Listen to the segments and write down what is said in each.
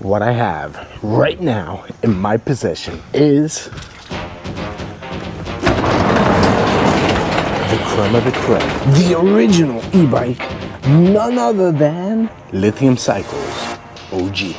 What I have right now in my possession is the creme of the creme, the original e-bike, none other than Lithium Cycles OG.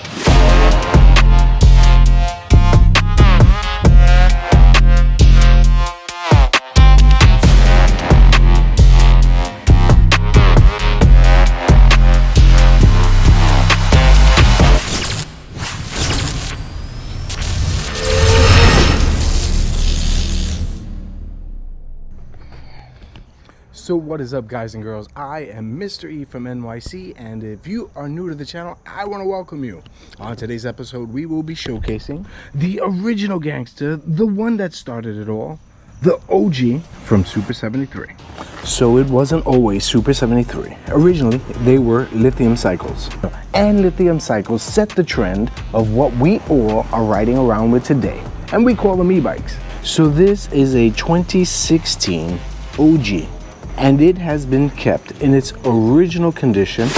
So what is up, guys and girls? I am Mr. E from NYC, and if you are new to the channel, I want to welcome you. On today's episode, we will be showcasing the original gangster, the one that started it all, the OG from Super 73. So it wasn't always Super 73. Originally, they were Lithium Cycles. And Lithium Cycles set the trend of what we all are riding around with today. And we call them e-bikes. So this is a 2016 OG. And it has been kept in its original condition.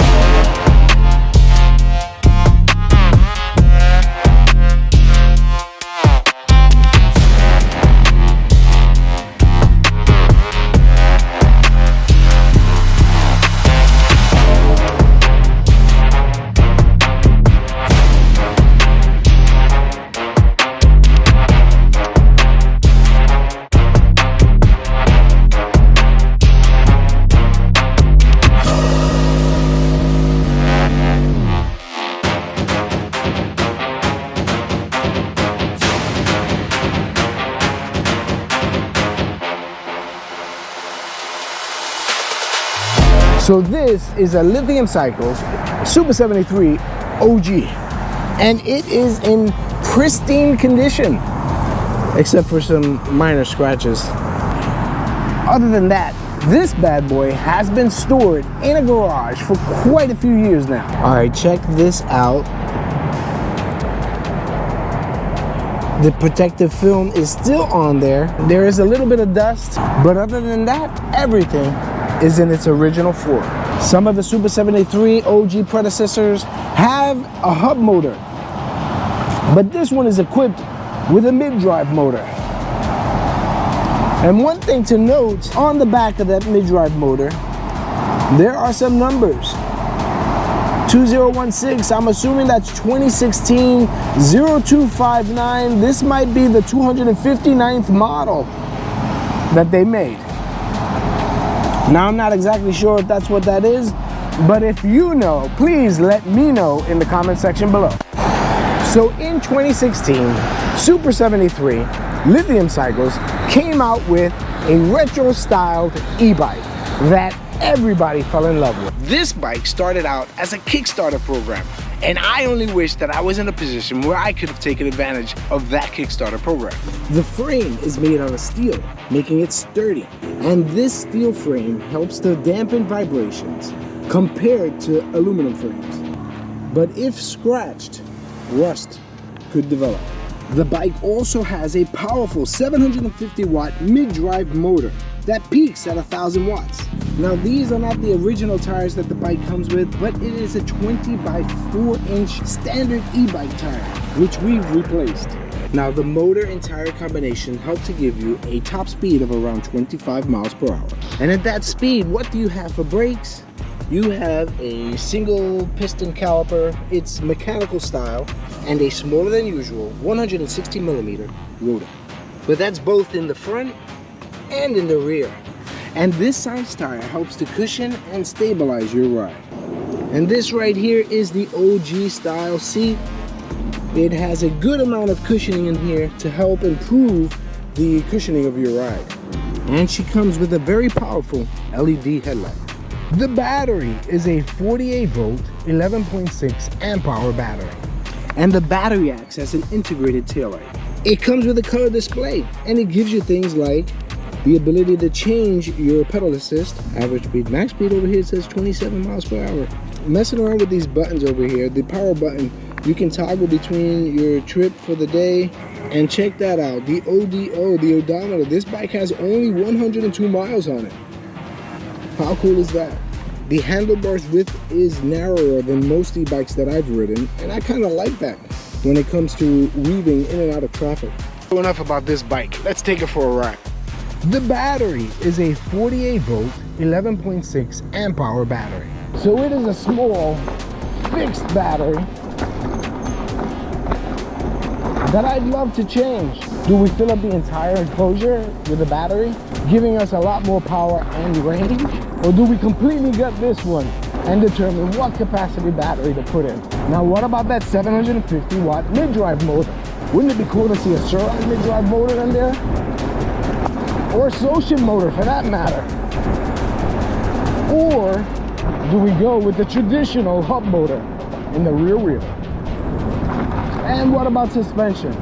So this is a Lithium Cycles Super 73 OG, and it is in pristine condition, except for some minor scratches. Other than that, this bad boy has been stored in a garage for quite a few years now. All right, check this out. The protective film is still on there. There is a little bit of dust, but other than that, everything is in its original form. Some of the Super 73 OG predecessors have a hub motor, but this one is equipped with a mid-drive motor. And one thing to note, on the back of that mid-drive motor, there are some numbers. 2016, I'm assuming that's 2016 0259. This might be the 259th model that they made. Now, I'm not exactly sure if that's what that is, but if you know, please let me know in the comment section below. So in 2016, Super 73 Lithium Cycles came out with a retro-styled e-bike that everybody fell in love with. This bike started out as a Kickstarter program, and I only wish that I was in a position where I could have taken advantage of that Kickstarter program. The frame is made out of steel, making it sturdy, and this steel frame helps to dampen vibrations compared to aluminum frames. But if scratched, rust could develop. The bike also has a powerful 750 watt mid-drive motor that peaks at 1,000 watts. Now, these are not the original tires that the bike comes with, but it is a 20 by 4 inch standard e-bike tire, which we've replaced. Now, the motor and tire combination help to give you a top speed of around 25 miles per hour. And at that speed, what do you have for brakes? You have a single piston caliper, it's mechanical style, and a smaller than usual 160 millimeter rotor. But that's both in the front and in the rear. And this size tire helps to cushion and stabilize your ride. And this right here is the OG style seat. It has a good amount of cushioning in here to help improve the cushioning of your ride. And she comes with a very powerful LED headlight. The battery is a 48 volt, 11.6 amp hour battery. And the battery acts as an integrated taillight. It comes with a color display, and it gives you things like the ability to change your pedal assist, average speed, max speed over here says 27 miles per hour. Messing around with these buttons over here, the power button, you can toggle between your trip for the day. And check that out, the ODO, the odometer. This bike has only 102 miles on it. How cool is that? The handlebars width is narrower than most e-bikes that I've ridden, and I kind of like that when it comes to weaving in and out of traffic. Enough about this bike, let's take it for a ride. The battery is a 48 volt, 11.6 amp hour battery. So it is a small, fixed battery that I'd love to change. Do we fill up the entire enclosure with a battery, giving us a lot more power and range? Or do we completely gut this one and determine what capacity battery to put in? Now, what about that 750 watt mid-drive motor? Wouldn't it be cool to see a Surround mid-drive motor in there? Or a Social motor for that matter? Or do we go with the traditional hub motor in the rear wheel? And what about suspension?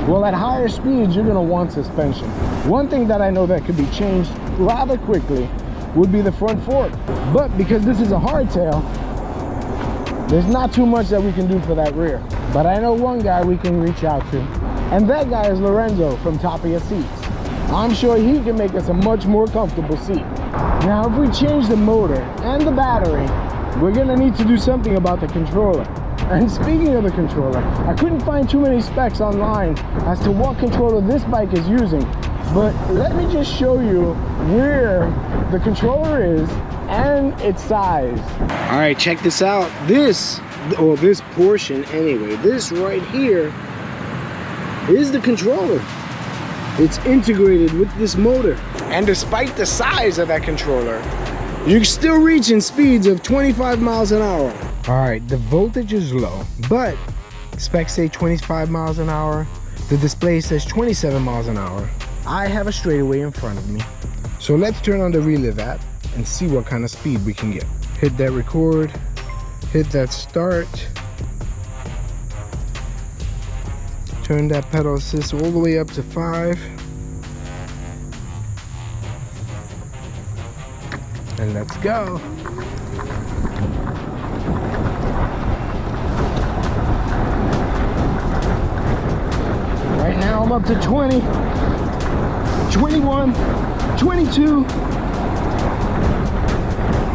Well, at higher speeds, you're gonna want suspension. One thing that I know that could be changed rather quickly would be the front fork. But because this is a hardtail, there's not too much that we can do for that rear. But I know one guy we can reach out to, and that guy is Lorenzo from Top of Your Seats. I'm sure he can make us a much more comfortable seat. Now, if we change the motor and the battery, we're gonna need to do something about the controller. And speaking of the controller, I couldn't find too many specs online as to what controller this bike is using. But let me just show you where the controller is and its size. All right, check this out. This portion anyway, this right here is the controller. It's integrated with this motor. And despite the size of that controller, you're still reaching speeds of 25 miles an hour. All right, the voltage is low, but specs say 25 miles an hour. The display says 27 miles an hour. I have a straightaway in front of me. So let's turn on the Relive app and see what kind of speed we can get. Hit that record, hit that start. Turn that pedal assist all the way up to 5. And let's go. Right now I'm up to 20, 21, 22,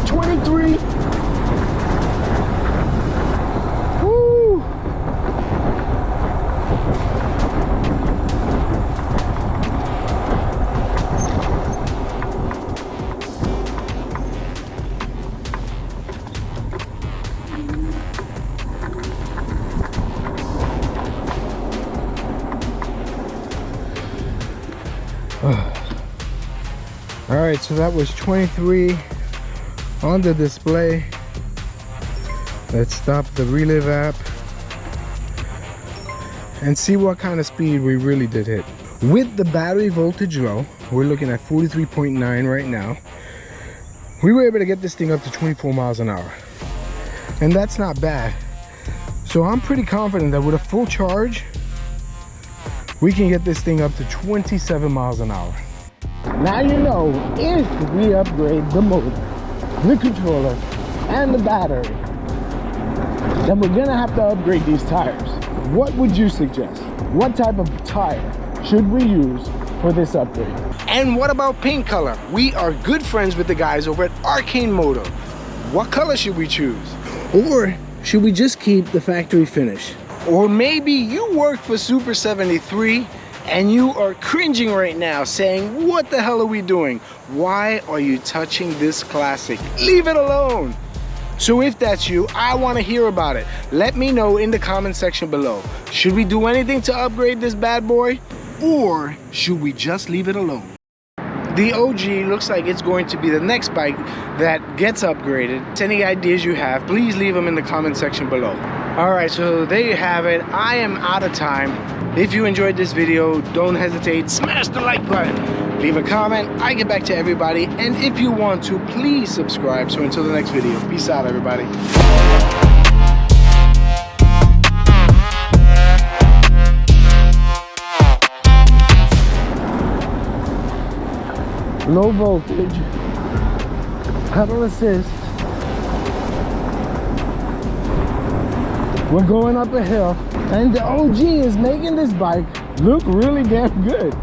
23. Woo! All right, so that was 23 on the display. Let's stop the Relive app and see what kind of speed we really did hit. With the battery voltage low, we're looking at 43.9 right now. We were able to get this thing up to 24 miles an hour. And that's not bad. So I'm pretty confident that with a full charge, we can get this thing up to 27 miles an hour. Now you know, if we upgrade the motor, the controller, and the battery, then we're gonna have to upgrade these tires. What would you suggest? What type of tire should we use for this upgrade? And what about paint color? We are good friends with the guys over at Arcane Moto. What color should we choose? Or should we just keep the factory finish? Or maybe you work for Super 73 and you are cringing right now saying, what the hell are we doing? Why are you touching this classic? Leave it alone. So if that's you, I want to hear about it. Let me know in the comment section below. Should we do anything to upgrade this bad boy? Or should we just leave it alone? The OG looks like it's going to be the next bike that gets upgraded. Any ideas you have, please leave them in the comment section below. All right, so there you have it. I am out of time. If you enjoyed this video, don't hesitate, smash the like button, leave a comment, I get back to everybody, and if you want to, please subscribe. So until the next video, peace out everybody. Low voltage, pedal assist. We're going up a hill, and the OG is making this bike look really damn good.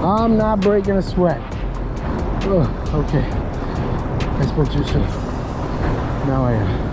I'm not breaking a sweat. Ugh, okay. I spoke too soon. Now I am.